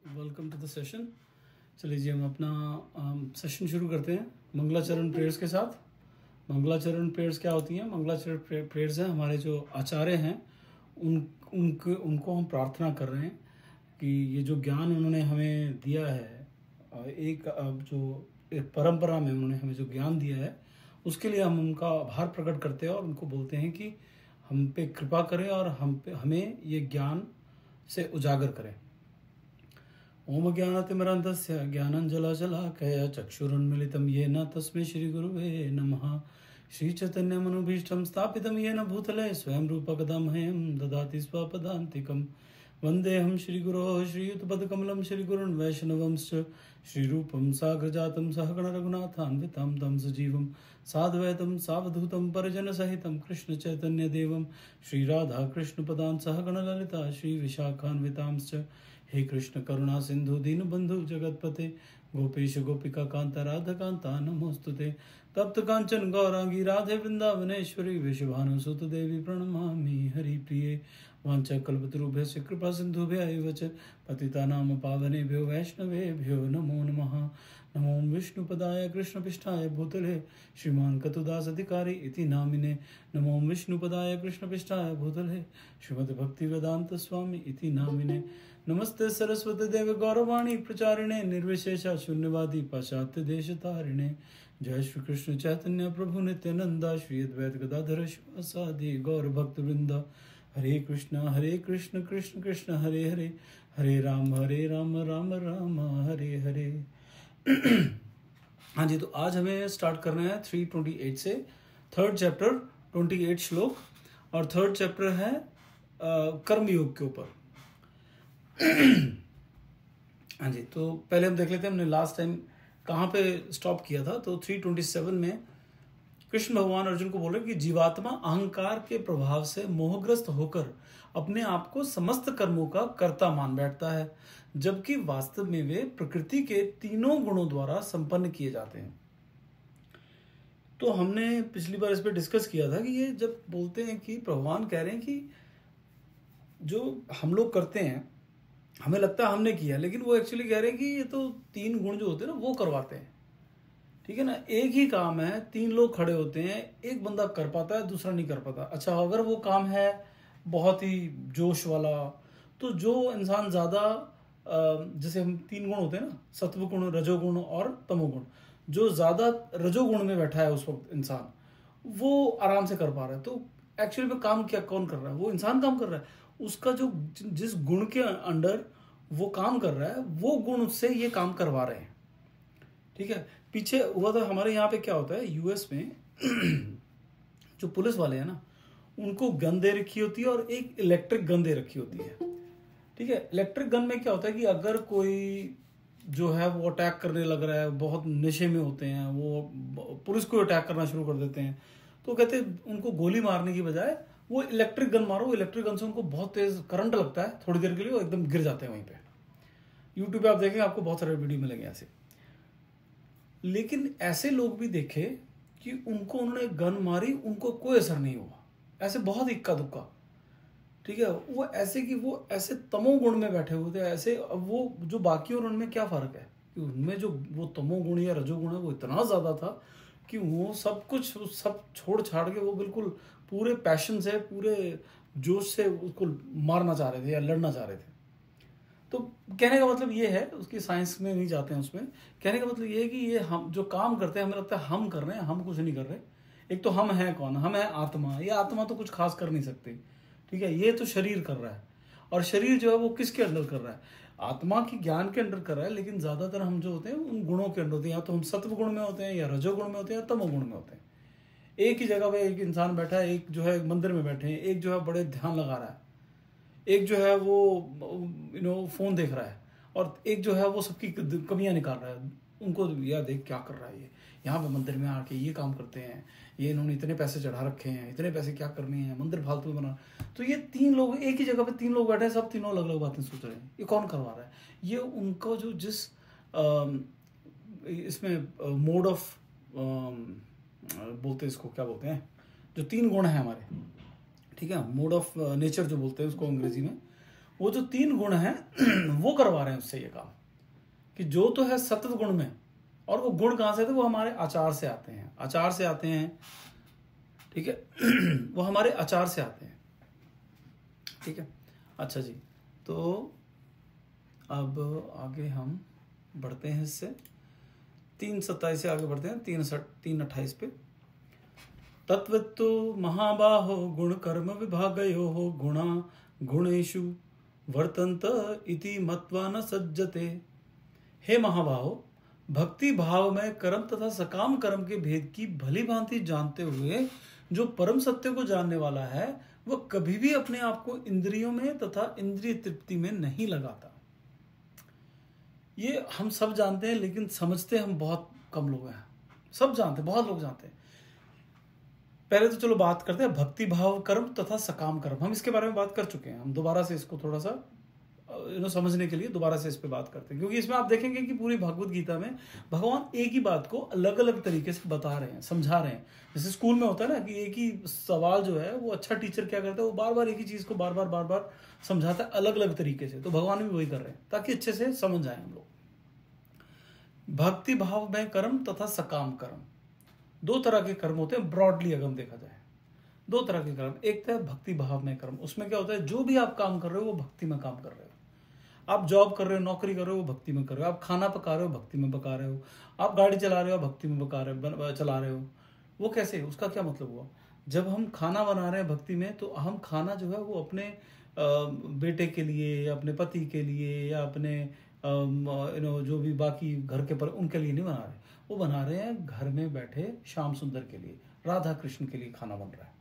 Welcome to the session. चलिए जी, हम अपना सेशन शुरू करते हैं मंगलाचरण प्रेयर्स के साथ। मंगलाचरण प्रेयर्स क्या होती हैं? मंगलाचरण प्रेयर्स हैं हमारे जो आचार्य हैं उनको हम प्रार्थना कर रहे हैं कि ये जो ज्ञान उन्होंने हमें दिया है, एक परंपरा में उन्होंने हमें जो ज्ञान दिया है उसके लिए हम उनका आभार प्रकट करते हैं और उनको बोलते हैं कि हम पे कृपा करें और हमें ये ज्ञान से उजागर करें। ओम ज्ञानतिमिरान्धस्य ज्ञानञ्जनशलाकया चक्षुरुन्मीलितं येन तस्मै श्रीगुरुवे नमः। श्रीचैतन्यमनुभीष्टं स्थापितं येन भूतले स्वयं रूपकदा मह्यं ददाति स्वपदान्तिकं। वन्देऽहं श्रीगुरोः श्रीयुतपदकमलं श्रीगुरुन् वैष्णवंश्च श्रीरूपं साग्रजातं सहगणरघुनाथान्वितं तं सजीवं साद्वैतं सावधूतं परिजनसहितं कृष्णचैतन्यदेवं श्रीराधाकृष्णपदान् सहगणललिता श्रीविशाखान्वितांश्च। हे कृष्ण करुणा सिंधु दीनबंधु जगतपते गोपेश गोपिका कांता राधा कांता नमोस्तुते। तप्त कांचन गौरांगी राधे वृंदावनेश्वरी विश्वभानुसुत देवी प्रणमामि हरिप्रिये। वाञ्छाकल्पतरुभ्यश्च कृपा सिन्धुभ्यैव च पतितानां पावनेभ्यो वैष्णवेभ्यो नमो नमः। नमो विष्णुपदाय कृष्णपिष्ठाय भूतले श्रीमान् कतुदास अधिकारी इति नामिने। नमो विष्णुपदाय कृष्णपिष्ठाय भूतले श्रीमद्भक्तिवेदान्त स्वामी इति नामिने। नमस्ते सरस्वती देव गौरवाणी प्रचारिणे निर्विशेषा शून्यवादी पाश्चात्य देशतारिणे। जय श्री कृष्ण चैतन्य प्रभु नित्यानंदा श्री अद्वैत गदाधर शिवासादि गौर भक्त वृंदा। हरे कृष्ण कृष्ण कृष्ण हरे हरे, हरे राम राम राम हरे हरे। हाँ जी, तो आज हमें स्टार्ट करना है 328 से, थर्ड चैप्टर 28 श्लोक, और थर्ड चैप्टर है कर्मयोग के ऊपर। हाँ जी, तो पहले हम देख लेते हैं हमने लास्ट टाइम कहाँ पे स्टॉप किया था। तो 327 में कृष्ण भगवान अर्जुन को बोले कि जीवात्मा अहंकार के प्रभाव से मोहग्रस्त होकर अपने आप को समस्त कर्मों का कर्ता मान बैठता है, जबकि वास्तव में वे प्रकृति के तीनों गुणों द्वारा संपन्न किए जाते हैं। तो हमने पिछली बार इस पर डिस्कस किया था कि ये जब बोलते हैं कि भगवान कह रहे हैं कि जो हम लोग करते हैं हमें लगता है हमने किया, लेकिन वो एक्चुअली कह रहे हैं कि ये तो तीन गुण जो होते हैं ना वो करवाते हैं। ठीक है ना, एक ही काम है, तीन लोग खड़े होते हैं, एक बंदा कर पाता है दूसरा नहीं कर पाता। अच्छा, अगर वो काम है बहुत ही जोश वाला, तो जो इंसान ज्यादा जैसे हम तीन गुण होते हैं ना, सत्व गुण, रजोगुण और तमोगुण, जो ज्यादा रजोगुण में बैठा है उस वक्त इंसान, वो आराम से कर पा रहा है। तो एक्चुअली में काम क्या कौन कर रहा है? वो इंसान काम कर रहा है। उसका जो जिस गुण के अंडर वो काम कर रहा है वो गुण उससे ये काम करवा रहे हैं। ठीक है, पीछे हुआ था हमारे यहाँ पे क्या होता है यूएस में जो पुलिस वाले हैं ना, उनको गन दे रखी होती है और एक इलेक्ट्रिक गन दे रखी होती है। ठीक है, इलेक्ट्रिक गन में क्या होता है कि अगर कोई जो है वो अटैक करने लग रहा है, बहुत नशे में होते हैं, वो पुलिस को अटैक करना शुरू कर देते हैं, तो कहते हैं उनको गोली मारने की बजाय वो इलेक्ट्रिक गन मारो। इलेक्ट्रिक गन से उनको बहुत तेज करंट लगता है, थोड़ी देर के लिए वो एकदम गिर जाते हैं वहीं पे। यूट्यूब पे आप देखेंगे आपको बहुत सारे वीडियो मिलेंगे ऐसे। लेकिन ऐसे लोग भी देखे कि उनको उन्होंने गन मारी, उनको कोई असर नहीं हुआ, ऐसे बहुत इक्का दुक्का। ठीक है, वो ऐसे कि वो ऐसे तमोगुण में बैठे हुए थे ऐसे। अब वो जो बाकी और उनमें क्या फर्क है कि उनमें जो वो तमोगुण या रजोगुण है वो इतना ज्यादा था कि वो सब कुछ सब छोड़ छाड़ के वो बिल्कुल पूरे पैशन से, पूरे जोश से उसको मारना चाह रहे थे या लड़ना चाह रहे थे। तो कहने का मतलब ये है, उसकी साइंस में नहीं जाते हैं उसमें, कहने का मतलब ये है कि ये हम जो काम करते हैं हमें लगता है हम कर रहे हैं, हम कुछ नहीं कर रहे। एक तो हम हैं कौन? हम है आत्मा। ये आत्मा तो कुछ खास कर नहीं सकती। ठीक है, ये तो शरीर कर रहा है, और शरीर जो है वो किसके अंडर कर रहा है? आत्मा की ज्ञान के अंडर कर रहा है। लेकिन ज्यादातर हम जो होते हैं उन गुणों के अंडर होते हैं, या तो हम सत्व गुण में होते हैं, या रजोगुण में होते हैं, या तमोगुण में होते हैं। एक ही जगह पे एक इंसान बैठा है, एक जो है मंदिर में बैठे हैं, एक जो है बड़े ध्यान लगा रहा है, एक जो है वो फोन देख रहा है, और एक जो है वो सबकी कमियां निकाल रहा है। उनको यार देख क्या कर रहा है ये, यहाँ पे मंदिर में आके ये काम करते हैं, ये इन्होंने इतने पैसे चढ़ा रखे हैं, इतने पैसे क्या करने हैं, मंदिर फालतू बना। तो ये तीन लोग एक ही जगह पे, तीन लोग बैठे हैं, सब तीनों अलग अलग बातें सोच रहे हैं। ये कौन करवा रहा है? ये उनको जो जिस इसमें मोड ऑफ बोलते हैं, इसको क्या बोलते हैं, जो तीन गुण हैं हमारे, ठीक है, मोड ऑफ नेचर जो बोलते हैं उसको अंग्रेजी में, वो जो 3 गुण हैं वो करवा रहे हैं उससे ये काम, कि जो तो है सत्व गुण में, और वो गुण कहाँ से आते हैं, वो हमारे आचार से आते हैं, आचार से आते हैं, ठीक है। वो हमारे आचार से आते हैं, ठीक है। अच्छा जी, तो अब आगे हम बढ़ते हैं इससे 3:27 से आगे बढ़ते हैं 3:28 पे। तत्वत्तो महाबाहो गुण कर्म विभागयो हो गुणा गुणेषु वर्तन्त इति मत्वा न सज्जते। हे महाबाहो, भक्ति भाव में कर्म तथा सकाम कर्म के भेद की भली भांति जानते हुए जो परम सत्य को जानने वाला है, वह कभी भी अपने आप को इंद्रियों में तथा इंद्रिय तृप्ति में नहीं लगाता। ये हम सब जानते हैं, लेकिन समझते हम बहुत कम लोग हैं। सब जानते हैं, बहुत लोग जानते हैं। पहले तो चलो बात करते हैं भक्ति भाव कर्म तथा सकाम कर्म। हम इसके बारे में बात कर चुके हैं, हम दोबारा से इसको थोड़ा सा समझने के लिए दोबारा से इस पे बात करते हैं, क्योंकि इसमें आप देखेंगे कि पूरी भगवत गीता में भगवान एक ही बात को अलग अलग तरीके से बता रहे हैं, समझा रहे हैं। जैसे स्कूल में होता है ना कि एक ही सवाल जो है, वो अच्छा टीचर क्या करता है, वो बार बार एक ही चीज को बार बार समझाता है अलग अलग तरीके से। तो भगवान भी वही कर रहे हैं ताकि अच्छे से समझ जाए हम लोग। भक्ति भाव में कर्म तथा सकाम कर्म, 2 तरह के कर्म होते हैं ब्रॉडली अगर हम देखा जाए। 2 तरह के कर्म, एक तो है भक्ति भाव में कर्म। उसमें क्या होता है, जो भी आप काम कर रहे हो वो भक्ति में काम कर रहे हो। आप जॉब कर रहे हो, नौकरी कर रहे हो, वो भक्ति में कर रहे हो। आप खाना पका रहे हो, भक्ति में पका रहे हो। आप गाड़ी चला रहे हो, भक्ति में चला रहे हो। वो कैसे, उसका क्या मतलब हुआ, जब हम खाना बना रहे हैं भक्ति में, तो हम खाना जो है वो अपने बेटे के लिए या अपने पति के लिए या अपने जो भी बाकी घर के पर उनके लिए नहीं बना रहे, वो बना रहे हैं घर में बैठे श्याम सुंदर के लिए, राधा कृष्ण के लिए खाना बन रहा है।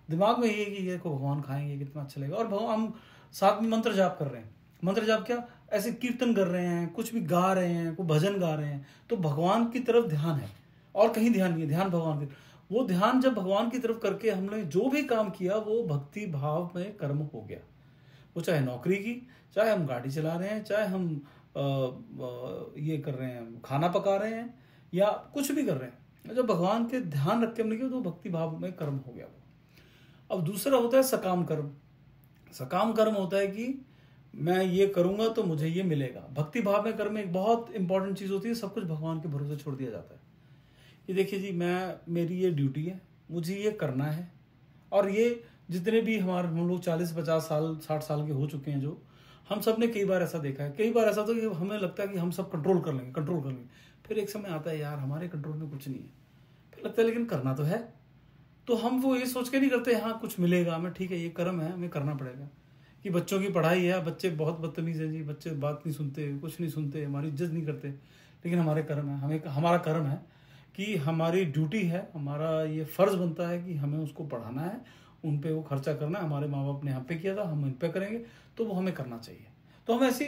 दिमाग में ये कि ये को भगवान खाएंगे, कितना अच्छा लगेगा। और भगवान, हम साथ में मंत्र जाप कर रहे हैं। मंत्र जाप क्या, ऐसे कीर्तन कर रहे हैं, कुछ भी गा रहे हैं, कोई भजन गा रहे हैं, तो भगवान की तरफ ध्यान है और कहीं ध्यान नहीं है, ध्यान भगवान की। वो ध्यान जब भगवान की तरफ करके हमने जो भी काम किया, वो भक्ति भाव में कर्म हो गया। वो चाहे नौकरी की, चाहे हम गाड़ी चला रहे हैं, चाहे हम ये कर रहे हैं, खाना पका रहे हैं, या कुछ भी कर रहे हैं, जब भगवान के ध्यान रख के हमने किया, तो भक्ति भाव में कर्म हो गया वो। अब दूसरा होता है सकाम कर्म। सकाम कर्म होता है कि मैं ये करूंगा तो मुझे ये मिलेगा। भक्ति भाव में कर्म एक बहुत इंपॉर्टेंट चीज होती है, सब कुछ भगवान के भरोसे छोड़ दिया जाता है। ये देखिए जी, मेरी ये ड्यूटी है, मुझे ये करना है। और ये जितने भी हम लोग 40, 50 साल, 60 साल के हो चुके हैं, जो हम सब ने कई बार ऐसा देखा है। कई बार ऐसा तो कि हमें लगता है कि हम सब कंट्रोल कर लेंगे। फिर एक समय आता है, यार हमारे कंट्रोल में कुछ नहीं है। फिर लगता है लेकिन करना तो है। तो हम वो ये सोच के नहीं करते, हाँ कुछ मिलेगा हमें, ठीक है ये कर्म है, हमें करना पड़ेगा। कि बच्चों की पढ़ाई है, बच्चे बहुत बदतमीज है जी, बच्चे बात नहीं सुनते, कुछ नहीं सुनते, हमारी इज्जत नहीं करते, लेकिन हमारे कर्म है, हमारा कर्म है कि हमारी ड्यूटी है, हमारा ये फर्ज बनता है कि हमें उसको पढ़ाना है, उन पे वो खर्चा करना है। हमारे माँ बाप ने हम पे किया था, हम इन पे करेंगे, तो वो हमें करना चाहिए। तो हम ऐसी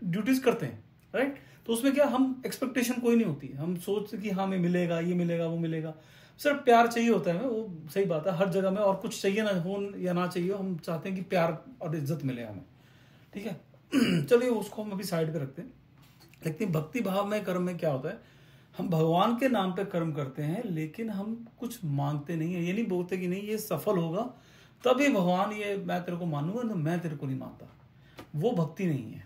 ड्यूटीज करते हैं, राइट। तो उसमें क्या, हम एक्सपेक्टेशन कोई नहीं होती, हम सोचते कि हाँ हमें मिलेगा, ये मिलेगा, वो मिलेगा। सिर्फ प्यार चाहिए होता है, वो सही बात है हर जगह में, और कुछ चाहिए ना हो या ना चाहिए, हम चाहते हैं कि प्यार और इज्जत मिले हमें, ठीक है। चलिए उसको हम अभी साइड पे रखते हैं। लेकिन भक्ति भाव में कर्म में क्या होता है, हम भगवान के नाम पे कर्म करते हैं, लेकिन हम कुछ मांगते नहीं है। ये नहीं बोलते कि नहीं ये सफल होगा तभी भगवान ये मैं तेरे को मानूंगा, तो मैं तेरे को नहीं मानता। वो भक्ति नहीं है,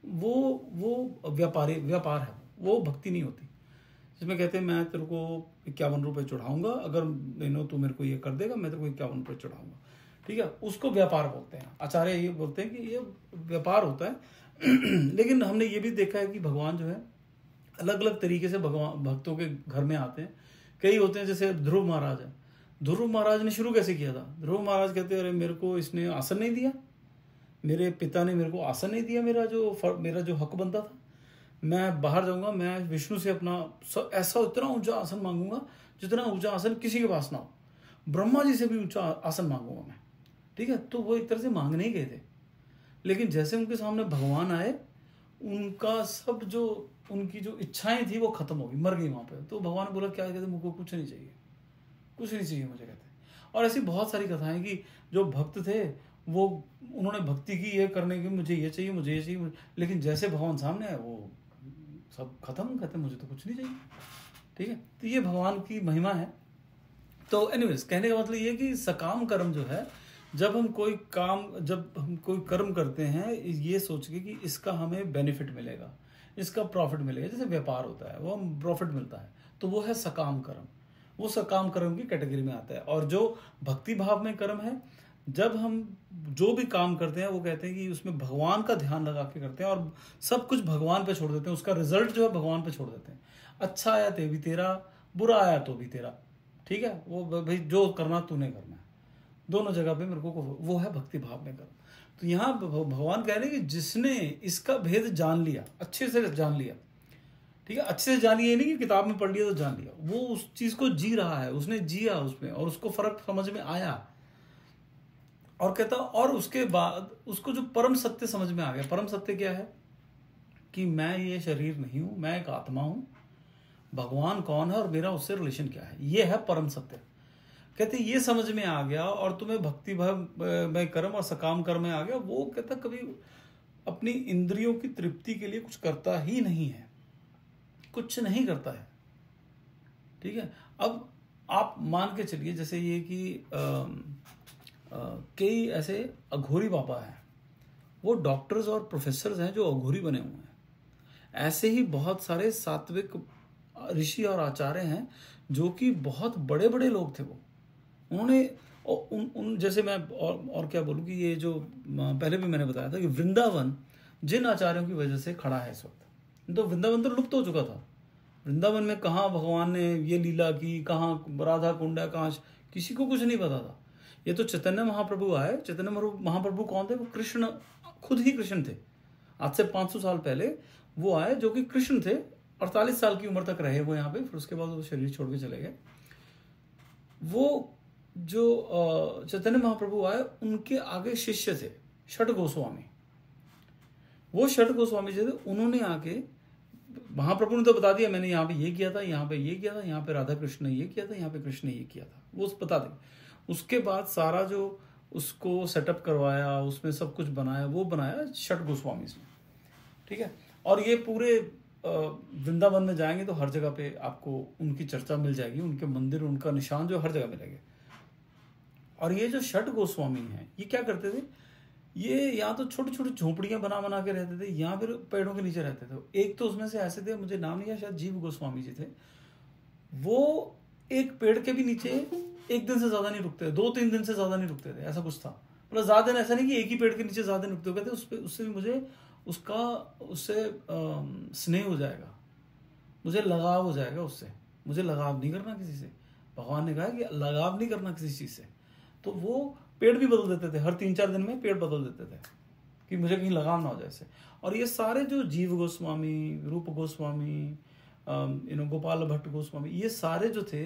वो व्यापार है, वो भक्ति नहीं होती। जिसमें कहते हैं मैं तेरे को 51 रुपये चढ़ाऊंगा, अगर तू मेरे को ये कर देगा, मैं तेरे को 51 रुपये चढ़ाऊंगा, ठीक है। उसको व्यापार बोलते हैं। आचार्य ये बोलते हैं कि ये व्यापार होता है। लेकिन हमने ये भी देखा है कि भगवान जो है अलग अलग तरीके से भगवान भक्तों के घर में आते हैं। कई होते हैं, जैसे ध्रुव महाराज है। ध्रुव महाराज ने शुरू कैसे किया था, ध्रुव महाराज कहते हैं अरे मेरे को इसने आसन नहीं दिया, मेरे पिता ने मेरे को आसन नहीं दिया, मेरा जो हक बनता था। मैं बाहर जाऊंगा, मैं विष्णु से अपना ऐसा इतना ऊंचा आसन मांगूंगा जितना ऊंचा आसन किसी के पास ना हो, ब्रह्मा जी से भी ऊंचा आसन मांगूंगा मैं, ठीक है। तो वो एक तरह से मांगने ही गए थे, लेकिन जैसे उनके सामने भगवान आए, उनका सब जो उनकी जो इच्छाएं थी वो खत्म हो गई, मर गई वहां पे। तो भगवान बोला क्या, कहते मुझको कुछ नहीं चाहिए, कुछ नहीं चाहिए मुझे, कहते। और ऐसी बहुत सारी कथाएं कि जो भक्त थे वो उन्होंने भक्ति की ये करने की, मुझे ये चाहिए, मुझे ये चाहिए, लेकिन जैसे भगवान सामने आए वो सब खत्म, कहते मुझे तो कुछ नहीं चाहिए, ठीक है। तो ये भगवान की महिमा है। तो एनीवेज कहने का मतलब ये कि सकाम कर्म जो है जब हम कोई कर्म करते हैं ये सोच के कि इसका हमें बेनिफिट मिलेगा, इसका प्रॉफिट मिलेगा, जैसे व्यापार होता है वो प्रॉफिट मिलता है, तो वो है सकाम कर्म, वो सकाम कर्म की कैटेगरी में आता है। और जो भक्ति भाव में कर्म है, जब हम जो भी काम करते हैं वो कहते हैं कि उसमें भगवान का ध्यान लगा के करते हैं और सब कुछ भगवान पे छोड़ देते हैं, उसका रिजल्ट जो है भगवान पे छोड़ देते हैं। अच्छा आया तो भी तेरा, बुरा आया तो भी तेरा, ठीक है, वो भाई जो करना तूने करना है, दोनों जगह पे मेरे को वो है भक्ति भाव में कर्म। तो यहाँ भगवान कह रहे हैं कि जिसने इसका भेद जान लिया, अच्छे से जान लिया, ठीक है, अच्छे से जान लिया, ये नहीं कि किताब में पढ़ लिया तो जान लिया, वो उस चीज को जी रहा है, उसने जिया उसमें और उसको फर्क समझ में आया, और कहता और उसके बाद उसको जो परम सत्य समझ में आ गया। परम सत्य क्या है कि मैं ये शरीर नहीं हूं, मैं एक आत्मा हूं, भगवान कौन है और मेरा उससे रिलेशन क्या है, ये है परम सत्य। कहते ये समझ में आ गया और तुम्हें भक्ति भाव में कर्म और सकाम कर्म में आ गया, वो कहता कभी अपनी इंद्रियों की तृप्ति के लिए कुछ करता ही नहीं है, कुछ नहीं करता है, ठीक है। अब आप मान के चलिए जैसे ये कि कई ऐसे अघोरी बाबा हैं, वो डॉक्टर्स और प्रोफेसर्स हैं जो अघोरी बने हुए हैं। ऐसे ही बहुत सारे सात्विक ऋषि और आचार्य हैं जो कि बहुत बड़े बड़े लोग थे। वो उन्होंने उन जैसे मैं और क्या बोलूँ कि ये जो पहले भी मैंने बताया था कि वृंदावन जिन आचार्यों की वजह से खड़ा है इस वक्त, तो वृंदावन तो लुप्त हो चुका था। वृंदावन में कहाँ भगवान ने ये लीला की, कहाँ राधा कुंड है, कहाँ किसी को कुछ नहीं पता था। ये तो चैतन्य महाप्रभु आए। चैतन्य महाप्रभु कौन थे? वो कृष्ण, खुद ही कृष्ण थे। आज से 500 साल पहले वो आए जो कि कृष्ण थे। 48 साल की उम्र तक रहे वो यहाँ पे, फिर उसके बाद वो शरीर छोड़ के चले गए। वो जो चैतन्य महाप्रभु आए उनके आगे शिष्य थे षट गोस्वामी। वो षट गोस्वामी जो थे उन्होंने आके, महाप्रभु ने तो बता दिया मैंने यहाँ पे ये किया था, यहाँ पे ये किया था, यहाँ पे राधा कृष्ण ने ये किया था, यहाँ पे कृष्ण ने ये किया था, वो बता दें। उसके बाद सारा जो उसको सेटअप करवाया, उसमें सब कुछ बनाया, वो बनाया षट गोस्वामी ने, ठीक है। और ये पूरे वृंदावन में जाएंगे तो हर जगह पे आपको उनकी चर्चा मिल जाएगी, उनके मंदिर, उनका निशान जो हर जगह मिलेंगे। और ये जो षट गोस्वामी हैं ये क्या करते थे, ये यहाँ तो छोटी छोटी झोपड़ियां बना के रहते थे, यहाँ फिर पेड़ों के नीचे रहते थे। एक तो उसमें से ऐसे थे, मुझे नाम नहीं है, शायद जीव गोस्वामी जी थे, वो एक पेड़ के भी नीचे एक दिन से ज्यादा नहीं रुकते थे, 2-3 दिन से ज्यादा नहीं रुकते थे, ऐसा कुछ था। मतलब ज्यादा दिन ऐसा नहीं कि एक ही पेड़ के नीचे ज्यादा नहीं रुकते, कहते उससे भी मुझे उससे स्नेह हो जाएगा, मुझे लगाव हो जाएगा उससे, मुझे लगाव नहीं करना किसी से। भगवान ने कहा कि लगाव नहीं करना किसी चीज से। तो वो पेड़ भी बदल देते थे, हर 3-4 दिन में पेड़ बदल देते थे कि मुझे कहीं लगाव ना हो जाए इससे। और ये सारे जो जीव गोस्वामी, रूप गोस्वामी, गोपाल भट्ट गोस्वामी, ये सारे जो थे,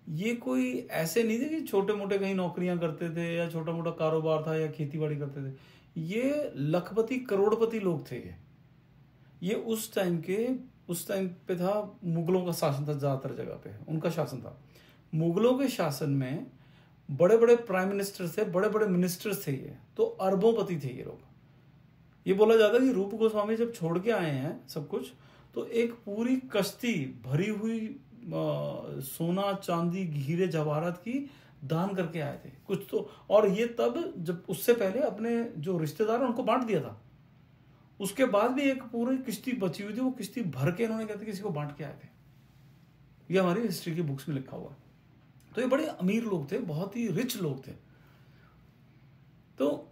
ये कोई ऐसे नहीं थे कि छोटे मोटे कहीं नौकरियां करते थे या छोटा मोटा कारोबार था या खेती बाड़ी करते थे। ये लखपति करोड़पति लोग थे। ये उस टाइम पे था, मुगलों का शासन था, ज्यादातर जगह पे उनका शासन था। मुगलों के शासन में बड़े बड़े प्राइम मिनिस्टर थे, बड़े बड़े मिनिस्टर्स थे, ये तो अरबोंपति थे ये लोग। ये बोला जाता है कि रूप गोस्वामी जब छोड़ के आए हैं सब कुछ, तो एक पूरी कश्ती भरी हुई सोना चांदी हीरे जवाहरात की दान करके आए थे कुछ तो। और ये तब जब उससे पहले अपने जो रिश्तेदार उनको बांट दिया था। उसके बाद भी एक पूरी किश्ती बची हुई थी, वो किश्ती भर के इन्होंने कहते किसी को बांट के आए थे। ये हमारी हिस्ट्री की बुक्स में लिखा हुआ है। तो ये बड़े अमीर लोग थे, बहुत ही रिच लोग थे। तो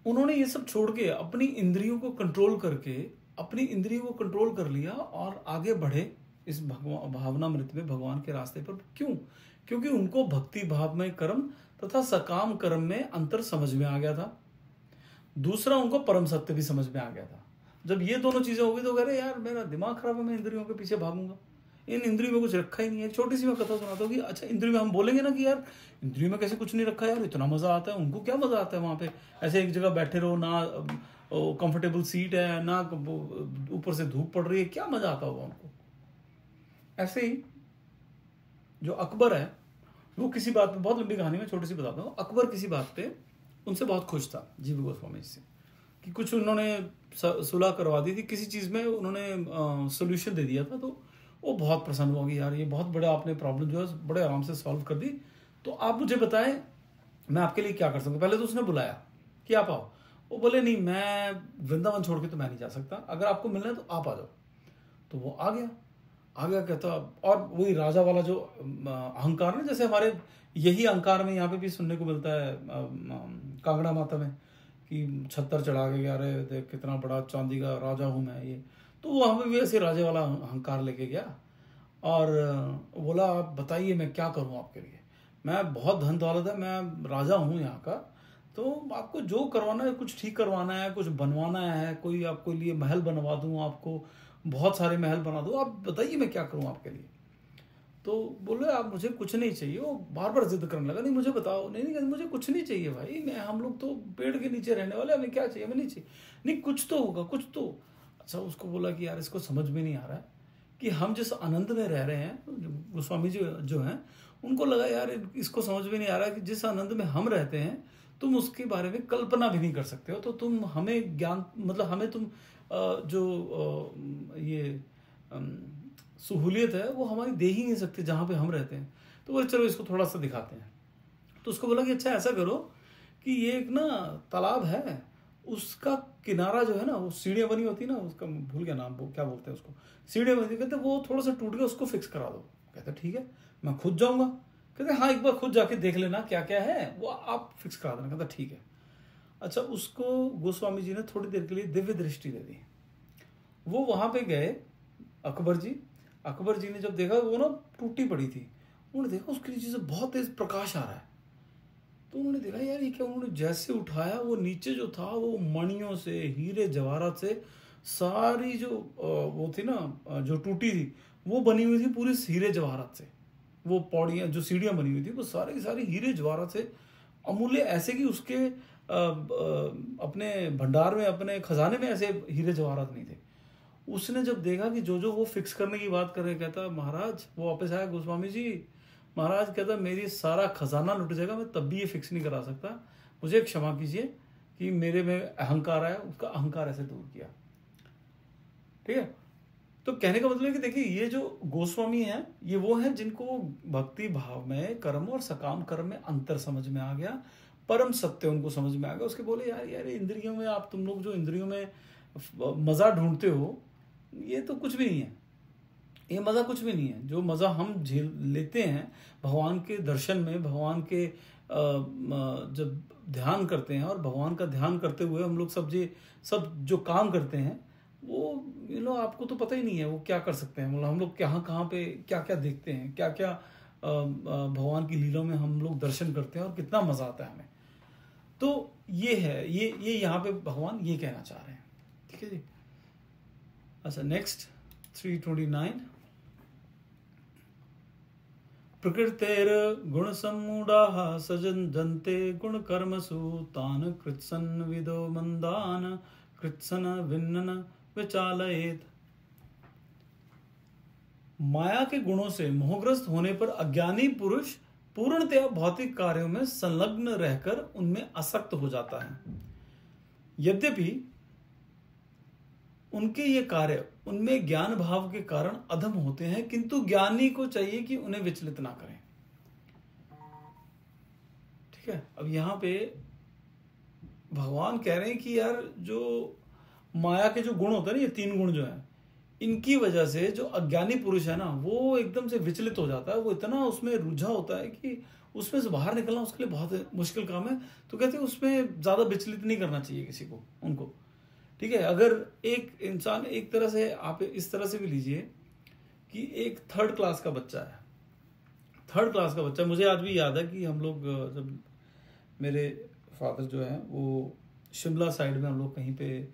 उन्होंने ये सब छोड़ के अपनी इंद्रियों को कंट्रोल करके, अपनी इंद्रियों को कंट्रोल कर लिया और आगे बढ़े इस भावनामृत में, भगवान के रास्ते पर। क्यों? क्योंकि उनको भक्ति भाव में कर्म तथा सकाम कर्म में अंतर समझ में आ गया था। दूसरा, उनको परम सत्य भी समझ में आ गया था। जब ये दोनों चीजें हो गई तो कह रहे यार मेरा दिमाग खराब है, मैं इंद्रियों के पीछे भागूंगा, इन इंद्रियों में कुछ रखा ही नहीं है। छोटी सी मैं कथा सुनाता हूँ कि अच्छा इंद्रियों में हम बोलेंगे ना कि यार इंद्रियों में कैसे कुछ नहीं रखा यार, इतना मजा आता है। उनको क्या मजा आता है वहां पे ऐसे एक जगह बैठे रहो, ना कंफर्टेबल सीट है, ना ऊपर से धूप पड़ रही है, क्या मजा आता होगा उनको। ऐसे ही जो अकबर है, वो किसी बात पे, बहुत लंबी कहानी में छोटी सी बताता हूँ, अकबर किसी बात पे उनसे बहुत खुश था जीव गोस्वामी से, कि कुछ उन्होंने सुलह करवा दी थी किसी चीज में, उन्होंने सोल्यूशन दे दिया था। तो वो बहुत प्रसन्न हो गई, यार ये बहुत बड़ा आपने प्रॉब्लम जो है बड़े आराम से सॉल्व कर दी, तो आप मुझे बताएं मैं आपके लिए क्या कर सकता हूँ। पहले तो उसने बुलाया कि आप आओ, वो बोले नहीं मैं वृंदावन छोड़ के तो मैं नहीं जा सकता, अगर आपको मिलना है तो आप आ जाओ। तो वो आ गया कहता, और वही राजा वाला जो अहंकार ना, जैसे हमारे यही अहंकार में यहाँ पे भी सुनने को मिलता है कांगड़ा माता में कि छत्तर चढ़ा के गया, अरे देख कितना बड़ा चांदी का राजा हूँ मैं ये। तो वो हमें भी ऐसे राजे वाला अहंकार लेके गया और बोला आप बताइए मैं क्या करूँ आपके लिए, मैं बहुत धन दौलत है, मैं राजा हूँ यहाँ का, तो आपको जो करवाना है, कुछ ठीक करवाना है, कुछ बनवाना है, कोई आपको लिए महल बनवा दूँ, आपको बहुत सारे महल बना दूँ, आप बताइए मैं क्या करूँ आपके लिए। तो बोले आप मुझे कुछ नहीं चाहिए। वो बार बार जिद करने लगा, नहीं मुझे बताओ, नहीं मुझे कुछ नहीं चाहिए भाई, मैं हम लोग तो पेड़ के नीचे रहने वाले, हमें क्या चाहिए, हमें नहीं चाहिए, नहीं कुछ तो होगा कुछ तो। अच्छा उसको बोला कि यार इसको समझ में नहीं आ रहा है कि हम जिस आनंद में रह रहे हैं, गोस्वामी जी जो हैं उनको लगा यार इसको समझ में नहीं आ रहा कि जिस आनंद में हम रहते हैं तुम उसके बारे में कल्पना भी नहीं कर सकते हो, तो तुम हमें ज्ञान मतलब हमें तुम ये सहूलियत है वो हमारी दे ही नहीं सकते जहाँ पे हम रहते हैं। तो बोले चलो इसको थोड़ा सा दिखाते हैं। तो उसको बोला कि अच्छा ऐसा करो कि ये एक ना तालाब है, उसका किनारा जो है ना, वो सीढ़ियाँ बनी होती ना, उसका भूल गया नाम, वो क्या बोलते हैं उसको, सीढ़ियाँ बनी, कहते वो थोड़ा सा टूट गया, उसको फिक्स करा दो। कहते ठीक है मैं खुद जाऊँगा। कहते हाँ एक बार खुद जाके देख लेना क्या क्या है, वो आप फिक्स करा देना। कहता ठीक है। अच्छा उसको गोस्वामी जी ने थोड़ी देर के लिए दिव्य दृष्टि दे दी। वो वहाँ पे गए, अकबर जी ने जब देखा वो ना टूटी पड़ी थी, उन्होंने देखा उसके नीचे से बहुत तेज प्रकाश आ रहा है। तो उन्होंने देखा यार ये क्या, उन्होंने जैसे उठाया वो नीचे जो था वो मणियों से, हीरे जवाहरात से सारी जो वो थी ना जो टूटी थी वो बनी हुई थी पूरी हीरे जवाहरात से। वो पौड़ियाँ जो सीढ़ियाँ बनी हुई थी वो सारी की सारी हीरे जवाहरात से अमूल्य, ऐसे कि उसके अपने भंडार में, अपने खजाने में ऐसे हीरे जवाहरात नहीं थे। उसने जब देखा कि जो वो फिक्स करने की बात कर रहे, कहता महाराज, वो वापस आया गोस्वामी जी, महाराज कहता मेरी सारा खजाना लुट जाएगा, मैं तब भी ये फिक्स नहीं करा सकता, मुझे क्षमा कीजिए कि मेरे में अहंकार आया, उसका अहंकार ऐसे दूर किया। ठीक है। तो कहने का मतलब है कि देखिए ये जो गोस्वामी हैं ये वो हैं जिनको भक्ति भाव में कर्म और सकाम कर्म में अंतर समझ में आ गया, परम सत्य उनको समझ में आ गया। उसके बोले यार यार इंद्रियों में आप, तुम लोग जो इंद्रियों में मजा ढूंढते हो ये तो कुछ भी नहीं है, ये मज़ा कुछ भी नहीं है। जो मज़ा हम झेल लेते हैं भगवान के दर्शन में, भगवान के जब ध्यान करते हैं, और भगवान का ध्यान करते हुए हम लोग सब जो काम करते हैं वो आपको तो पता ही नहीं है वो क्या कर सकते हैं। मतलब हम लोग कहाँ पे क्या क्या देखते हैं, क्या क्या भगवान की लीलों में हम लोग दर्शन करते हैं और कितना मज़ा आता है हमें। तो ये है, ये यहाँ पे भगवान ये कहना चाह रहे हैं। ठीक है जी। अच्छा नेक्स्ट 329, प्रकृतेर गुण सम्मूढ़ाः सजन्ते गुण कर्मसु तान कृत्सन विदो मंदान कृत्सन विन्नन विचालयेत। माया के गुणों से मोहग्रस्त होने पर अज्ञानी पुरुष पूर्णतया भौतिक कार्यों में संलग्न रहकर उनमें आसक्त हो जाता है। यद्यपि उनके ये कार्य उनमें ज्ञान भाव के कारण अधम होते हैं, किंतु ज्ञानी को चाहिए कि उन्हें विचलित ना करें। ठीक है। अब यहां पे भगवान कह रहे हैं कि यार जो माया के जो गुण होते हैं ना, ये तीन गुण जो हैं, इनकी वजह से जो अज्ञानी पुरुष है ना वो एकदम से विचलित हो जाता है, वो इतना उसमें रुझा होता है कि उसमें से बाहर निकलना उसके लिए बहुत मुश्किल काम है। तो कहते हैं उसमें ज्यादा विचलित नहीं करना चाहिए किसी को, उनको। ठीक है। अगर एक इंसान, एक तरह से आप इस तरह से भी लीजिए कि एक थर्ड क्लास का बच्चा है, थर्ड क्लास का बच्चा, मुझे आज भी याद है कि हम लोग जब मेरे फादर जो हैं वो शिमला साइड में, हम लोग कहीं पे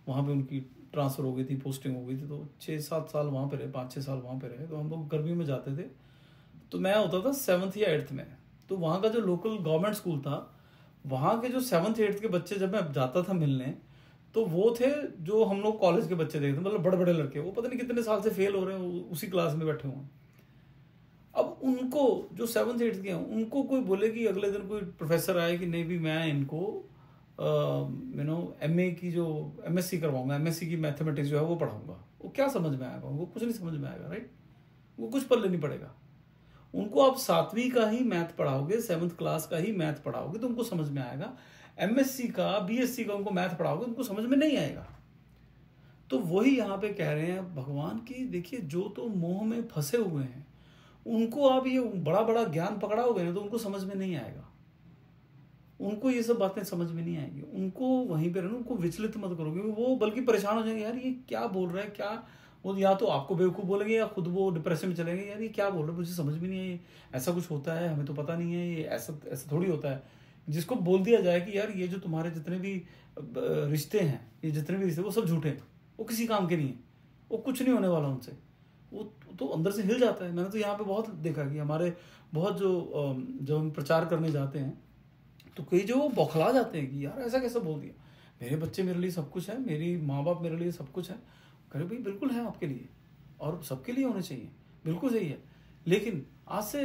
वहाँ पे उनकी ट्रांसफ़र हो गई थी, पोस्टिंग हो गई थी, तो 6-7 साल वहाँ पे रहे, 5-6 साल वहाँ पे रहे। तो हम लोग गर्मी में जाते थे, तो मैं होता था 7th या 8th में। तो वहाँ का जो लोकल गवर्नमेंट स्कूल था, वहाँ के जो 7th 8th के बच्चे जब मैं जाता था मिलने, तो वो थे जो हम लोग कॉलेज के बच्चे देखते, मतलब बड़े बड़े लड़के, वो पता नहीं कितने साल से फेल हो रहे हैं, उसी क्लास में बैठे हुए हैं। अब उनको जो 7th 8th के हैं, उनको कोई बोले कि अगले दिन कोई प्रोफेसर आए कि नहीं भी मैं इनको MA की जो MSc करवाऊंगा, MSc की मैथमेटिक्स जो है वो पढ़ाऊंगा, वो क्या समझ में आएगा? वो कुछ नहीं समझ में आएगा, राइट? वो कुछ पल्ले नहीं पड़ेगा। उनको आप 7वीं का ही मैथ पढ़ाओगे, 7th क्लास का ही मैथ पढ़ाओगे तो उनको समझ में आएगा। MSc का, BSc का उनको मैथ पढ़ाओगे उनको समझ में नहीं आएगा। तो वही यहाँ पे कह रहे हैं भगवान की, देखिए जो तो मोह में फंसे हुए हैं उनको आप ये बड़ा बड़ा ज्ञान पकड़ाओगे ना तो उनको समझ में नहीं आएगा, उनको ये सब बातें समझ में नहीं आएगी। उनको वहीं पे रहना, उनको विचलित मत करोगे, वो बल्कि परेशान हो जाएंगे, यार ये क्या बोल रहा है, क्या वो या तो आपको बेवकूफ़ बोलेंगे या खुद वो डिप्रेशन में चलेंगे, यार ये क्या बोल रहे हैं, मुझे समझ में नहीं है, ऐसा कुछ होता है, हमें तो पता नहीं है, ये ऐसा ऐसा थोड़ी होता है। जिसको बोल दिया जाए कि यार ये जो तुम्हारे जितने भी रिश्ते हैं, ये जितने भी रिश्ते वो सब झूठे हैं, वो किसी काम के नहीं है, वो कुछ नहीं होने वाला उनसे, वो तो अंदर से हिल जाता है। मैंने तो यहाँ पे बहुत देखा कि हमारे बहुत जब हम प्रचार करने जाते हैं तो कई जो वो बौखला जाते हैं कि यार ऐसा कैसे बोल दिया, मेरे बच्चे मेरे लिए सब कुछ है, मेरी माँ बाप मेरे लिए सब कुछ है। कहे भाई बिल्कुल है आपके लिए और सबके लिए होने चाहिए, बिल्कुल सही है, लेकिन आज से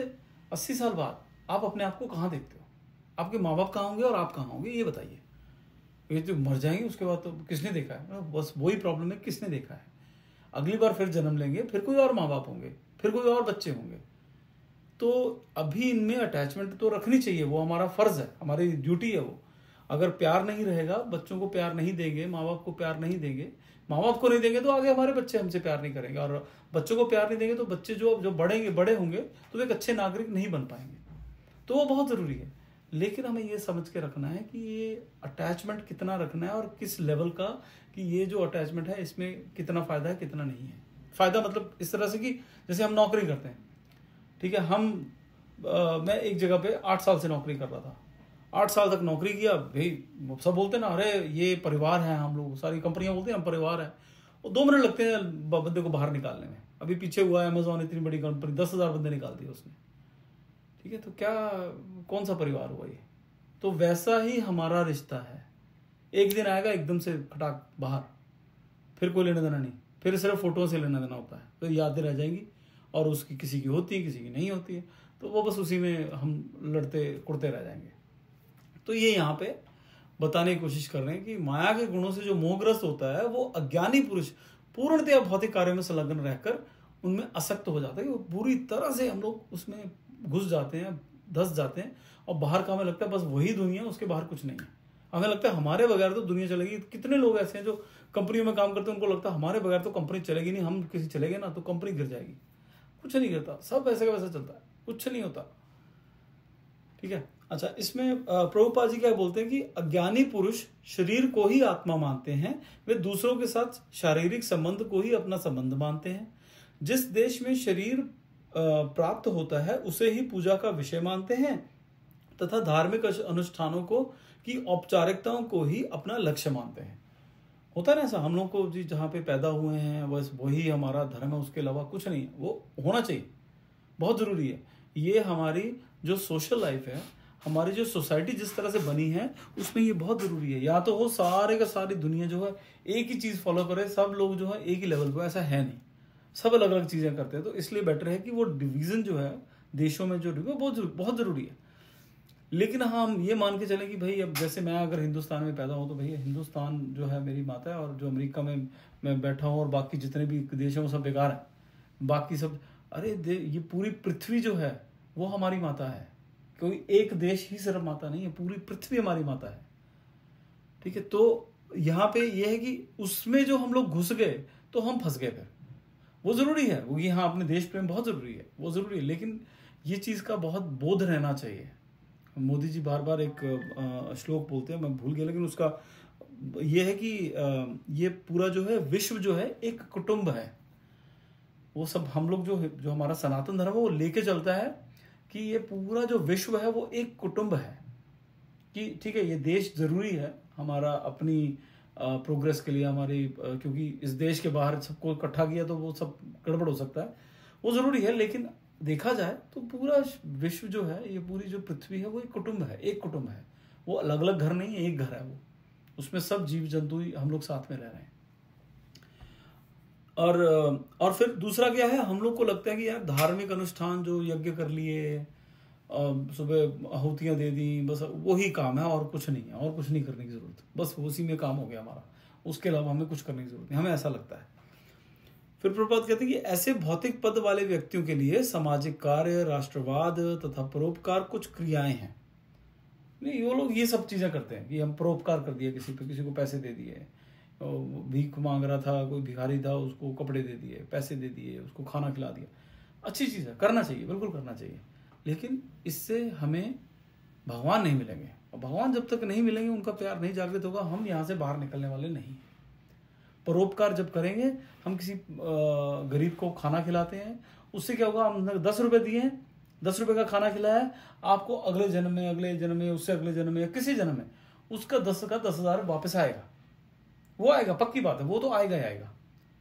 80 साल बाद आप अपने आप को कहाँ देखते हो, आपके माँ बाप कहाँ होंगे और आप कहाँ होंगे, ये बताइए। ये तो मर जाएंगे उसके बाद तो किसने देखा है, बस वही प्रॉब्लम है, किसने देखा है। अगली बार फिर जन्म लेंगे, फिर कोई और माँ बाप होंगे, फिर कोई और बच्चे होंगे। तो अभी इनमें अटैचमेंट तो रखनी चाहिए, वो हमारा फर्ज है, हमारी ड्यूटी है वो। अगर प्यार नहीं रहेगा, बच्चों को प्यार नहीं देंगे, माँ बाप को प्यार नहीं देंगे, माँ बाप को नहीं देंगे तो आगे हमारे बच्चे हमसे प्यार नहीं करेंगे, और बच्चों को प्यार नहीं देंगे तो बच्चे जो बड़े होंगे तो एक अच्छे नागरिक नहीं बन पाएंगे। तो वो बहुत ज़रूरी है। लेकिन हमें ये समझ के रखना है कि ये अटैचमेंट कितना रखना है और किस लेवल का, कि ये जो अटैचमेंट है इसमें कितना फ़ायदा है कितना नहीं है। फ़ायदा मतलब इस तरह से कि जैसे हम नौकरी करते हैं, ठीक है, मैं एक जगह पे 8 साल से नौकरी कर रहा था, 8 साल तक नौकरी किया भाई। सब बोलते ना, अरे ये परिवार है, हम लोग सारी कंपनियां बोलते हैं हम परिवार है, और 2 मिनट लगते हैं बंदे को बाहर निकालने में। अभी पीछे हुआ अमेजोन, इतनी बड़ी कंपनी, 10,000 बंदे निकाल दिए उसने, ठीक है, तो क्या कौन सा परिवार हुआ ये। तो वैसा ही हमारा रिश्ता है, एक दिन आएगा एकदम से खटाक बाहर, फिर कोई लेना देना नहीं, फिर सिर्फ फोटो से लेना देना होता है, तो यादें रह जाएंगी, और उसकी किसी की होती है किसी की नहीं होती है, तो वो बस उसी में हम लड़ते कुड़ते रह जाएंगे। तो ये यहाँ पे बताने की कोशिश कर रहे हैं कि माया के गुणों से जो मोहग्रस्त होता है वो अज्ञानी पुरुष पूर्णतया भौतिक कार्य में संलग्न रहकर उनमें आसक्त हो जाता है, वो पूरी तरह से हम लोग उसमें घुस जाते हैं, धस जाते हैं, और बाहर का हमें लगता है बस वही दुनिया, उसके बाहर कुछ नहीं है। हमें लगता है हमारे बगैर तो दुनिया चलेगी। कितने लोग ऐसे हैं जो कंपनियों में काम करते हैं, उनको लगता है हमारे बगैर तो कंपनी चलेगी नहीं, हम किसी चले गए ना तो कंपनी गिर जाएगी। कुछ नहीं गिरता, सब वैसे का वैसा चलता है, कुछ नहीं होता, ठीक है। अच्छा, इसमें प्रभुपाद जी क्या बोलते हैं कि अज्ञानी पुरुष शरीर को ही आत्मा मानते हैं, वे दूसरों के साथ शारीरिक संबंध को ही अपना संबंध मानते हैं। जिस देश में शरीर प्राप्त होता है उसे ही पूजा का विषय मानते हैं, तथा धार्मिक अनुष्ठानों को की औपचारिकताओं को ही अपना लक्ष्य मानते हैं। होता है ना ऐसा, हम लोग को जी जहाँ पे पैदा हुए हैं बस वही हमारा धर्म है, उसके अलावा कुछ नहीं है, वो होना चाहिए, बहुत ज़रूरी है। ये हमारी जो सोशल लाइफ है, हमारी जो सोसाइटी जिस तरह से बनी है उसमें ये बहुत ज़रूरी है। या तो हो सारे का सारी दुनिया जो है एक ही चीज़ फॉलो करे, सब लोग जो है एक ही लेवल पर, ऐसा है नहीं, सब अलग अलग चीज़ें करते हैं। तो इसलिए बेटर है कि वो डिवीज़न जो है देशों में जो बहुत ज़रूरी है। लेकिन हाँ, हम ये मान के चलें कि भाई अब जैसे मैं अगर हिंदुस्तान में पैदा हूँ तो भैया हिंदुस्तान जो है मेरी माता है, और जो अमेरिका में मैं बैठा हूँ और बाकी जितने भी देश हैं वो सब बेकार है, बाकी सब, अरे ये पूरी पृथ्वी जो है वो हमारी माता है। कोई एक देश ही सिर्फ माता नहीं है, पूरी पृथ्वी हमारी माता है, ठीक है। तो यहाँ पे ये है कि उसमें जो हम लोग घुस गए तो हम फंस गए। फिर वो ज़रूरी है, वो यहाँ अपने देश प्रेम बहुत ज़रूरी है, वो ज़रूरी है, लेकिन ये चीज़ का बहुत बोध रहना चाहिए। मोदी जी बार बार एक श्लोक बोलते हैं, मैं भूल गया, लेकिन उसका ये है कि ये पूरा जो है विश्व जो है एक कुटुंब है। वो सब हम लोग जो हमारा सनातन धर्म है वो लेके चलता है कि ये पूरा जो विश्व है वो एक कुटुंब है, कि ठीक है ये देश ज़रूरी है हमारा अपनी प्रोग्रेस के लिए, हमारी क्योंकि इस देश के बाहर सबको इकट्ठा किया तो वो सब गड़बड़ हो सकता है, वो ज़रूरी है। लेकिन देखा जाए तो पूरा विश्व जो है, ये पूरी जो पृथ्वी है वो एक कुटुंब है, एक कुटुंब है, वो अलग अलग घर नहीं है, एक घर है वो, उसमें सब जीव जंतु हम लोग साथ में रह रहे हैं। और फिर दूसरा क्या है, हम लोग को लगता है कि यार धार्मिक अनुष्ठान जो यज्ञ कर लिए, सुबह आहुतियाँ दे दी, बस वही काम है और कुछ नहीं है, और कुछ नहीं करने की जरूरत, बस उसी में काम हो गया हमारा, उसके अलावा हमें कुछ करने की जरूरत नहीं, हमें ऐसा लगता है। फिर प्रभुपाद कहते हैं कि ऐसे भौतिक पद वाले व्यक्तियों के लिए सामाजिक कार्य, राष्ट्रवाद तथा परोपकार कुछ क्रियाएं हैं। नहीं, वो लोग ये सब चीज़ें करते हैं कि हम परोपकार कर दिए किसी पे, किसी को पैसे दे दिए, भीख मांग रहा था, कोई भिखारी था, उसको कपड़े दे दिए, पैसे दे दिए, उसको खाना खिला दिया। अच्छी चीज़ है, करना चाहिए, बिल्कुल करना चाहिए, लेकिन इससे हमें भगवान नहीं मिलेंगे, और भगवान जब तक नहीं मिलेंगे, उनका प्यार नहीं जागृत होगा, हम यहाँ से बाहर निकलने वाले नहीं। परोपकार जब करेंगे, हम किसी गरीब को खाना खिलाते हैं, उससे क्या होगा, हमने 10 रुपये दिए हैं, 10 रुपये का खाना खिलाया है, आपको अगले जन्म में, उससे अगले जन्म में या किसी जन्म में उसका 10,000 वापस आएगा। वो आएगा, पक्की बात है, वो तो आएगा ही आएगा,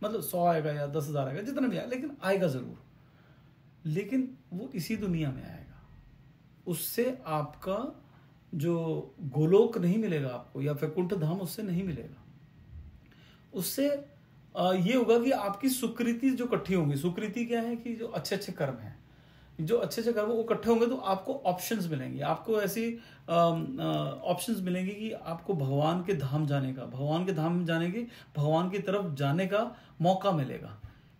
मतलब 100 आएगा या 10,000 आएगा, जितना भी आएगा, लेकिन आएगा जरूर। लेकिन वो इसी दुनिया में आएगा, उससे आपका जो गोलोक नहीं मिलेगा आपको, या वैकुंठ धाम उससे नहीं मिलेगा। उससे ये होगा कि आपकी सुकृति जो इकट्ठी होंगी, सुकृति क्या है कि जो अच्छे अच्छे कर्म हैं, जो अच्छे अच्छे कर्म वो इकट्ठे होंगे, तो आपको ऑप्शंस मिलेंगे, आपको ऐसी ऑप्शंस मिलेंगे कि आपको भगवान के धाम जाने का, भगवान के धाम जाने की, भगवान की तरफ जाने का मौका मिलेगा।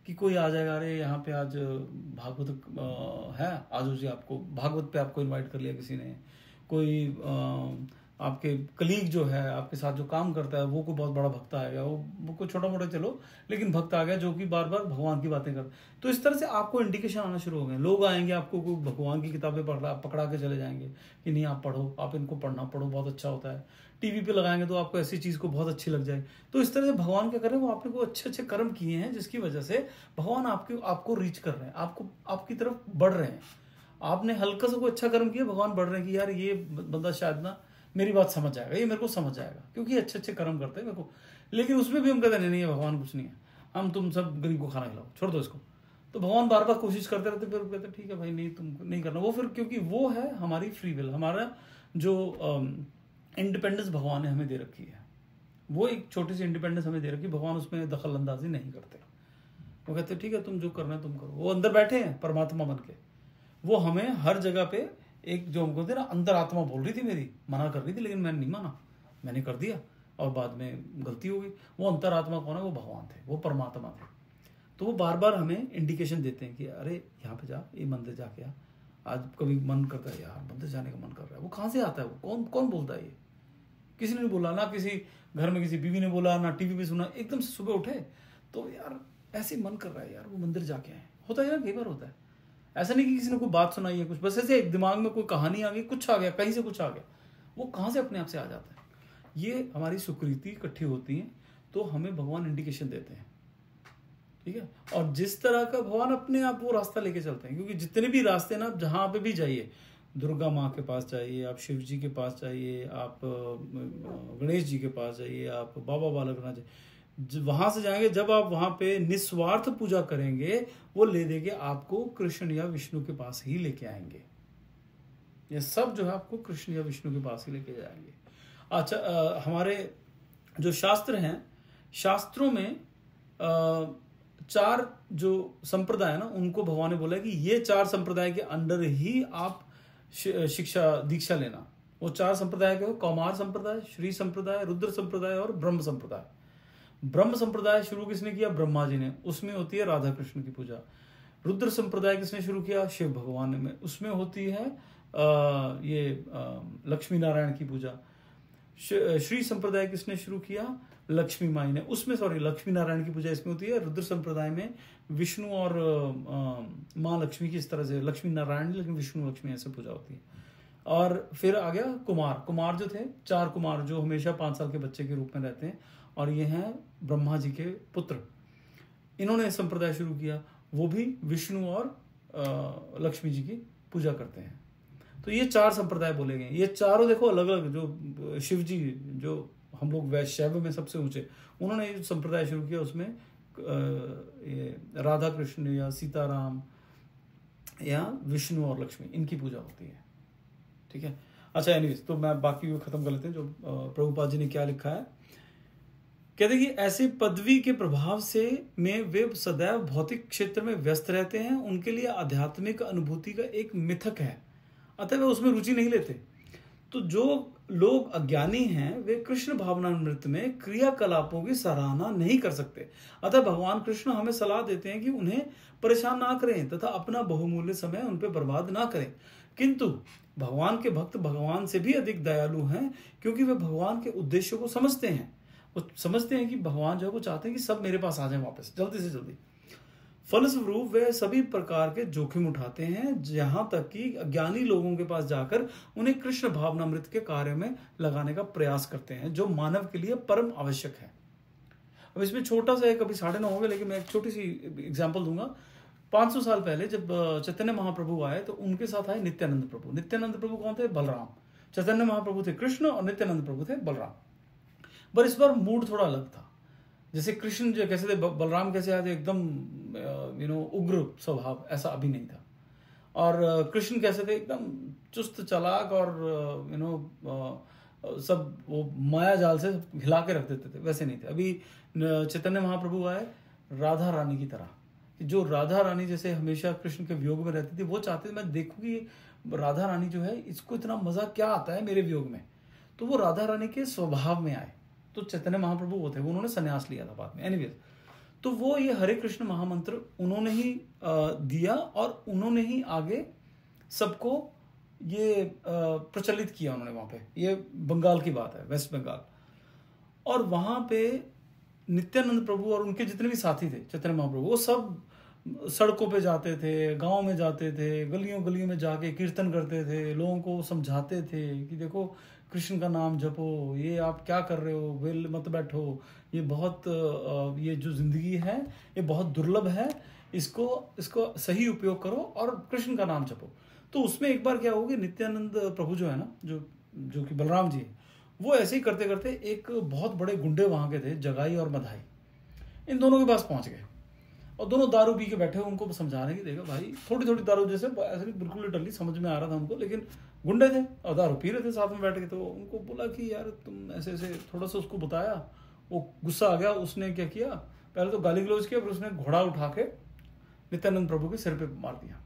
कि कोई आ जाएगा, अरे यहाँ पे आज भागवत है, आज जी आपको भागवत पे आपको इनवाइट कर लिया किसी ने, कोई आपके कलीग जो है, आपके साथ जो काम करता है, वो कोई बहुत बड़ा भक्त आ गया, वो कोई छोटा मोटा चलो, लेकिन भक्त आ गया जो कि बार बार भगवान की बातें करता। तो इस तरह से आपको इंडिकेशन आना शुरू हो गए, लोग आएंगे आपको कोई भगवान की किताबें पकड़ा के चले जाएंगे कि नहीं आप पढ़ो, आप इनको पढ़ो, बहुत अच्छा होता है। टीवी पे लगाएंगे तो आपको ऐसी चीज़ को बहुत अच्छी लग जाए। तो इस तरह से भगवान क्या कर रहे हैं, वो आपने को अच्छे अच्छे कर्म किए हैं, जिसकी वजह से भगवान आपको रीच कर रहे हैं, आपकी तरफ बढ़ रहे हैं। आपने हल्का सा कोई अच्छा कर्म किया, भगवान बढ़ रहे हैं कि यार ये बंदा शायद ना मेरी बात समझ जाएगा, ये मेरे को समझ जाएगा, क्योंकि अच्छे अच्छे कर्म करते हैं मेरे को। लेकिन उसमें भी हम कहते नहीं है भगवान कुछ नहीं है, हम तुम सब गरीब को खाना खिलाओ, छोड़ दो इसको। तो भगवान बार बार कोशिश करते रहते, फिर कहते ठीक है भाई, नहीं तुम नहीं करना वो, फिर क्योंकि वो है हमारी फ्री विल, हमारा जो इंडिपेंडेंस भगवान ने हमें दे रखी है, वो एक छोटी सी इंडिपेंडेंस हमें दे रखी है। भगवान उसमें दखल अंदाजी नहीं करते, वो कहते ठीक है तुम जो करना है तुम करो। वो अंदर बैठे हैं परमात्मा बन के, वो हमें हर जगह पे एक जो हमको थे ना, अंतरात्मा बोल रही थी, मेरी मना कर रही थी, लेकिन मैंने नहीं माना, मैंने कर दिया और बाद में गलती हो गई। वो अंतरात्मा कौन है, वो भगवान थे, वो परमात्मा थे। तो वो बार बार हमें इंडिकेशन देते हैं कि अरे यहाँ पे जा, ये मंदिर जाके आ, आज कभी मन करता है यार मंदिर जाने का मन कर रहा है। वो कहाँ से आता है, वो कौन बोलता है, ये किसी ने नहीं बोला, ना किसी घर में किसी बीवी ने बोला, ना टीवी पे सुना, एकदम से सुबह उठे तो यार ऐसे मन कर रहा है यार वो मंदिर जाके आए। होता है ना, कई बार होता है, ऐसा नहीं कि किसी ने कोई बात सुनाई है कुछ, बस ऐसे एक दिमाग में कोई कहानी आ गई, कुछ आ गया, कहीं से कुछ आ गया, वो कहाँ से अपने आप से आ जाता है। ये हमारी सुकृति इकट्ठी होती है, तो हमें भगवान इंडिकेशन देते हैं, ठीक है। और जिस तरह का भगवान अपने आप वो रास्ता लेके चलते हैं, क्योंकि जितने भी रास्ते ना, आप जहाँ पे भी जाइए, दुर्गा माँ के पास जाइए, आप शिव जी के पास जाइए, आप गणेश जी के पास जाइए, आप बाबा बालकनाथ जी, वहां से जाएंगे, जब आप वहां पे निस्वार्थ पूजा करेंगे, वो ले देके आपको कृष्ण या विष्णु के पास ही लेके आएंगे। ये सब जो है आपको कृष्ण या विष्णु के पास ही लेके जाएंगे। अच्छा, हमारे जो शास्त्र हैं, शास्त्रों में 4 जो संप्रदाय है ना, उनको भगवान ने बोला है कि ये 4 संप्रदाय के अंडर ही आप शिक्षा दीक्षा लेना। वो 4 संप्रदाय के हो, कौमार संप्रदाय, श्री संप्रदाय, रुद्र संप्रदाय और ब्रह्म संप्रदाय। ब्रह्म संप्रदाय शुरू किसने किया, ब्रह्मा जी ने, उसमें होती है राधा कृष्ण की पूजा। रुद्र संप्रदाय किसने शुरू किया, शिव भगवान ने, उसमें होती है लक्ष्मी नारायण की पूजा। श्री संप्रदाय किसने शुरू किया, लक्ष्मी माई ने, उसमें लक्ष्मी नारायण की पूजा इसमें होती है। रुद्र संप्रदाय में विष्णु और माँ लक्ष्मी की, इस तरह से लक्ष्मी नारायण लेकिन विष्णु लक्ष्मी ऐसे पूजा होती है। और फिर आ गया कुमार जो थे, 4 कुमार जो हमेशा 5 साल के बच्चे के रूप में रहते हैं, और ये हैं ब्रह्मा जी के पुत्र। इन्होंने संप्रदाय शुरू किया, वो भी विष्णु और लक्ष्मी जी की पूजा करते हैं। तो ये 4 संप्रदाय बोले गए। ये चारों देखो अलग अलग, जो शिव जी जो हम लोग वैशैव में सबसे ऊंचे, उन्होंने ये संप्रदाय शुरू किया, उसमें ये राधा कृष्ण या सीताराम या विष्णु और लक्ष्मी, इनकी पूजा होती है, ठीक है। अच्छा, एनीवेज, तो मैं बाकी खत्म कर लेते हैं। जो प्रभुपाद जी ने क्या लिखा है, कहते हैं कि ऐसे पदवी के प्रभाव से में वे सदैव भौतिक क्षेत्र में व्यस्त रहते हैं, उनके लिए आध्यात्मिक अनुभूति का एक मिथक है, अतः वे उसमें रुचि नहीं लेते। तो जो लोग अज्ञानी हैं वे कृष्ण भावनामृत में क्रियाकलापों की सराहना नहीं कर सकते। अतः भगवान कृष्ण हमें सलाह देते हैं कि उन्हें परेशान ना करें तथा अपना बहुमूल्य समय उन पर बर्बाद ना करें। किंतु भगवान के भक्त भगवान से भी अधिक दयालु हैं, क्योंकि वे भगवान के उद्देश्यों को समझते हैं। वो समझते हैं कि भगवान जो है वो चाहते हैं कि सब मेरे पास आ जाए वापस जल्दी से जल्दी। फलस्वरूप वे सभी प्रकार के जोखिम उठाते हैं, जहां तक कि अज्ञानी लोगों के पास जाकर उन्हें कृष्ण भावनामृत के कार्य में लगाने का प्रयास करते हैं, जो मानव के लिए परम आवश्यक है। अब इसमें छोटा सा एक, अभी 9:30 हो गए, लेकिन मैं एक छोटी सी एग्जांपल दूंगा। 500 साल पहले जब चैतन्य महाप्रभु आए तो उनके साथ आए नित्यानंद प्रभु। नित्यानंद प्रभु कौन थे? बलराम। चैतन्य महाप्रभु थे कृष्ण और नित्यानंद प्रभु थे बलराम। पर इस बार मूड थोड़ा अलग था। जैसे कृष्ण जो कैसे थे, बलराम कैसे आए थे, एकदम उग्र स्वभाव, ऐसा अभी नहीं था। और कृष्ण कैसे थे, एकदम चुस्त चालाक और सब वो माया जाल से हिला के रख देते थे, वैसे नहीं थे। अभी चैतन्य महाप्रभु आए राधा रानी की तरह, जो राधा रानी जैसे हमेशा कृष्ण के वियोग में रहती थी, वो चाहते थे मैं देखूं कि राधा रानी जो है इसको इतना मजा क्या आता है मेरे वियोग में। तो वो राधा रानी के स्वभाव में आए। तो चैतन्य महाप्रभु वो थे, उन्होंने संन्यास लिया था बाद में। एनीवेज, तो वो ये हरे कृष्ण महामंत्र उन्होंने ही दिया और उन्होंने ही आगे सबको ये प्रचलित किया उन्होंने वहां पे। ये बंगाल की बात है, वेस्ट बंगाल। और वहां पे नित्यानंद प्रभु और उनके जितने भी साथी थे चैतन्य महाप्रभु, वो सब सड़कों पे जाते थे, गांव में जाते थे, गलियों गलियों में जाके कीर्तन करते थे, लोगों को समझाते थे कि देखो कृष्ण का नाम जपो, ये आप क्या कर रहे हो, वेल मत बैठो, ये बहुत ये जो जिंदगी है ये बहुत दुर्लभ है, इसको सही उपयोग करो और कृष्ण का नाम जपो। तो उसमें एक बार क्या होगी, नित्यानंद प्रभु जो है ना, जो कि बलराम जी, वो ऐसे ही करते करते एक बहुत बड़े गुंडे वहां के थे, जगाई और मधाई, इन दोनों के पास पहुंच गए और दोनों दारू पी के बैठे, उनको समझा रहे कि देखो भाई, थोड़ी थोड़ी दारू, जैसे ऐसे बिल्कुल लिटरली समझ में आ रहा था उनको, लेकिन गुंडे थे और दारू पी रहे थे साथ में बैठ के। तो उनको बोला कि यार तुम ऐसे ऐसे, थोड़ा सा उसको बताया, वो गुस्सा आ गया। उसने क्या किया, पहले तो गाली गलौज किया, फिर उसने घोड़ा उठा के नित्यानंद प्रभु के सिर पे मार दिया।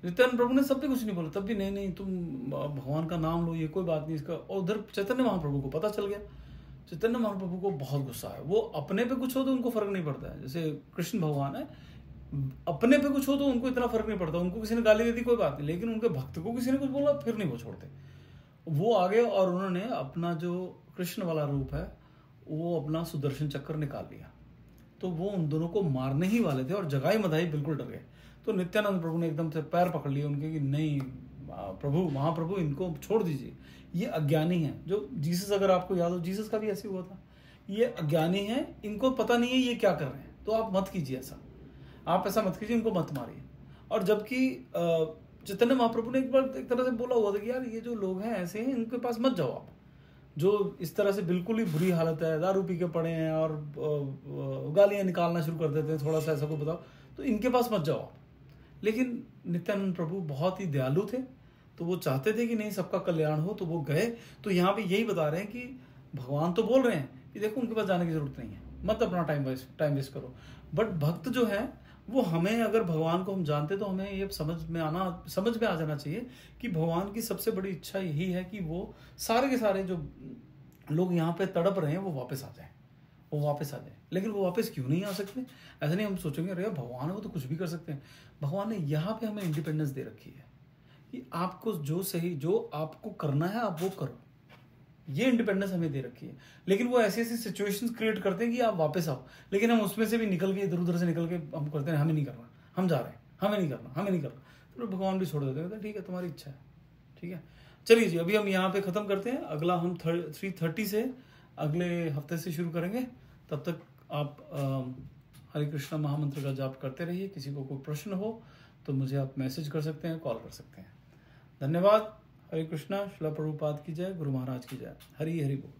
नित्यानंद प्रभु ने सब भी कुछ नहीं बोला, तब भी नहीं तुम भगवान का नाम लो, ये कोई बात नहीं इसका। और उधर चैतन्य महाप्रभु को पता चल गया। चैतन्य महाप्रभु को बहुत गुस्सा है। वो अपने पे कुछ हो तो उनको फर्क नहीं पड़ता है, जैसे कृष्ण भगवान है, अपने पे कुछ हो तो उनको इतना फर्क नहीं पड़ता। उनको किसी ने गाली दे दी कोई बात नहीं, लेकिन उनके भक्त को किसी ने कुछ बोला फिर नहीं वो छोड़ते। वो आ गए और उन्होंने अपना जो कृष्ण वाला रूप है वो अपना सुदर्शन चक्र निकाल लिया। तो वो उन दोनों को मारने ही वाले थे और जगाई मधाई बिल्कुल डर गए। तो नित्यानंद प्रभु ने एकदम से पैर पकड़ लिए उनके कि नहीं प्रभु, महाप्रभु, इनको छोड़ दीजिए, ये अज्ञानी है। जो जीसस, अगर आपको याद हो, जीसस का भी ऐसे हुआ था, ये अज्ञानी है, इनको पता नहीं है ये क्या कर रहे हैं, तो आप मत कीजिए ऐसा, आप ऐसा मत कीजिए, इनको मत मारिए। और जबकि चैतन्य महाप्रभु ने एक बार एक तरह से बोला हुआ था कि यार ये जो लोग हैं ऐसे हैं, इनके पास मत जाओ आप, जो इस तरह से बिल्कुल ही बुरी हालत है, दारू पी के पड़े हैं और गालियां निकालना शुरू कर देते हैं, थोड़ा सा ऐसा को बताओ, तो इनके पास मत जाओ आप। लेकिन नित्यानंद प्रभु बहुत ही दयालु थे, तो वो चाहते थे कि नहीं सबका कल्याण हो, तो वो गए। तो यहाँ पे यही बता रहे हैं कि भगवान तो बोल रहे हैं कि देखो उनके पास जाने की जरूरत नहीं है, मत अपना टाइम वेस्ट करो। बट भक्त जो है वो, हमें अगर भगवान को हम जानते तो हमें ये समझ में आ जाना चाहिए कि भगवान की सबसे बड़ी इच्छा यही है कि वो सारे के सारे जो लोग यहाँ पे तड़प रहे हैं वो वापस आ जाए, लेकिन वो वापस क्यों नहीं आ सकते? ऐसा नहीं हम सोचेंगे अरे भगवान है वो तो कुछ भी कर सकते हैं। भगवान ने यहाँ पे हमें इंडिपेंडेंस दे रखी है कि आपको जो आपको करना है आप वो करो, ये इंडिपेंडेंस हमें दे रखी है। लेकिन वो ऐसी ऐसी सिचुएशंस क्रिएट करते हैं कि आप वापस आओ, लेकिन हम उसमें से भी निकल के इधर उधर से निकल के हम करते हैं हमें नहीं करना, हम जा रहे हैं, हमें नहीं करना। तो भगवान भी छोड़ देते हैं, ठीक है तुम्हारी इच्छा है, ठीक है। चलिए जी, अभी हम यहाँ पे खत्म करते हैं। अगला हम 3:30 से अगले हफ्ते से शुरू करेंगे। तब तक आप हरे कृष्णा महामंत्र का जाप करते रहिए। किसी को कोई प्रश्न हो तो मुझे आप मैसेज कर सकते हैं, कॉल कर सकते हैं। धन्यवाद। हरे कृष्णा। श्रील प्रभुपाद की जय। गुरु महाराज की जय। हरि हरि बोल।